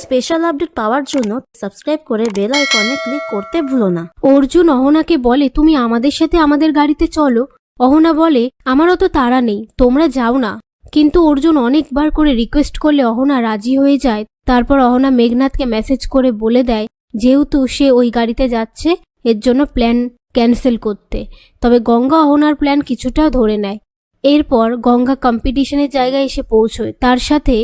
Special update পাওয়ার জন্য subscribe করে bell আইকনে ক্লিক করতে ভুলো না। অর্জুন অহনাকে বলে, তুমি আমাদের সাথে আমাদের গাড়িতে চলো। অহনা বলে, আমারও তো তাড়া নেই, তোমরা যাও না। কিন্তু অর্জুন অনেকবার করে রিকোয়েস্ট করলে অহনা রাজি হয়ে যায়। তারপর অহনা মেঘনাথকে মেসেজ করে বলে দেয় যেহেতু সে ওই গাড়িতে যাচ্ছে এর জন্য প্ল্যান ক্যান্সেল করতে। তবে গঙ্গা অহনার প্ল্যান কিছুটাও ধরে নেয়। এরপর গঙ্গা কম্পিটিশনের জায়গায় এসে পৌঁছয়। তার সাথে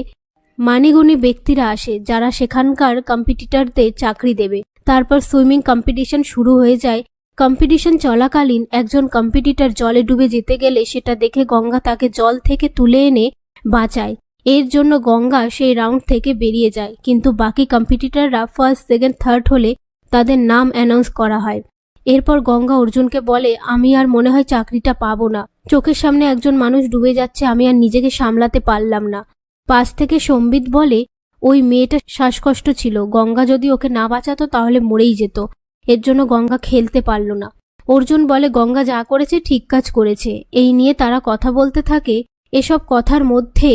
মানিগুণী ব্যক্তিরা আসে যারা সেখানকার কম্পিটিটরদের চাকরি দেবে। তারপর সুইমিং কম্পিটিশন শুরু হয়ে যায়। কম্পিটিশন চলাকালীন একজন কম্পিটিটর জলে ডুবে যেতে গেলে সেটা দেখে গঙ্গা তাকে জল থেকে তুলে এনে বাঁচায়। এর জন্য গঙ্গা সেই রাউন্ড থেকে বেরিয়ে যায়, কিন্তু বাকি কম্পিটিটররা ফার্স্ট, সেকেন্ড, থার্ড হলে তাদের নাম অ্যানাউন্স করা হয়। এরপর গঙ্গা অর্জুনকে বলে, আমি আর মনে হয় চাকরিটা পাবো না। চোখের সামনে একজন মানুষ ডুবে যাচ্ছে, আমি আর নিজেকে সামলাতে পারলাম না। পাশ থেকে সম্বিত বলে, ওই মেয়েটা শ্বাসকষ্ট ছিল, গঙ্গা যদি ওকে না বাঁচাতো তাহলে মরেই যেত। এর জন্য গঙ্গা খেলতে পারল না। অর্জুন বলে, গঙ্গা যা করেছে ঠিক কাজ করেছে। এই নিয়ে তারা কথা বলতে থাকে। এসব কথার মধ্যে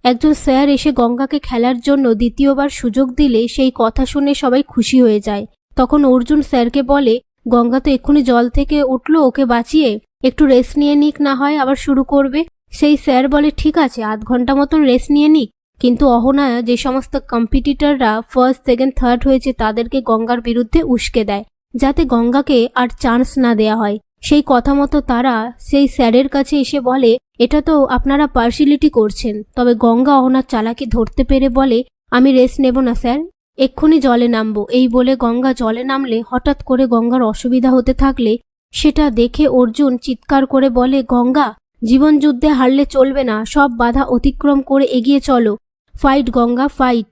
একজন স্যার এসে গঙ্গাকে খেলার জন্য দ্বিতীয়বার সুযোগ দিলে সেই কথা শুনে সবাই খুশি হয়ে যায়। তখন অর্জুন স্যারকে বলে, গঙ্গা তো এক্ষুনি জল থেকে উঠলো, ওকে বাঁচিয়ে একটু রেস্ট নিয়ে নিক, না হয় আবার শুরু করবে। সেই স্যার বলে, ঠিক আছে, আধ ঘন্টা মতন রেস্ট নিয়ে নিক। কিন্তু অহনা যে সমস্ত কম্পিটিটররা ফার্স্ট, সেকেন্ড, থার্ড হয়েছে তাদেরকে গঙ্গার বিরুদ্ধে উস্কে দেয়, যাতে গঙ্গাকে আর চান্স না দেয়া হয়। সেই কথা মতো তারা সেই স্যারের কাছে এসে বলে, এটা তো আপনারা পার্সিয়ালিটি করছেন। তবে গঙ্গা অহনার চালাকি ধরতে পেরে বলে, আমি রেস্ট নেব না স্যার, এক্ষুনি জলে নামবো। এই বলে গঙ্গা জলে নামলে হঠাৎ করে গঙ্গার অসুবিধা হতে থাকলে সেটা দেখে অর্জুন চিৎকার করে বলে, গঙ্গা, জীবন যুদ্ধে হারলে চলবে না, সব বাধা অতিক্রম করে এগিয়ে চলো। Fight Ganga, fight.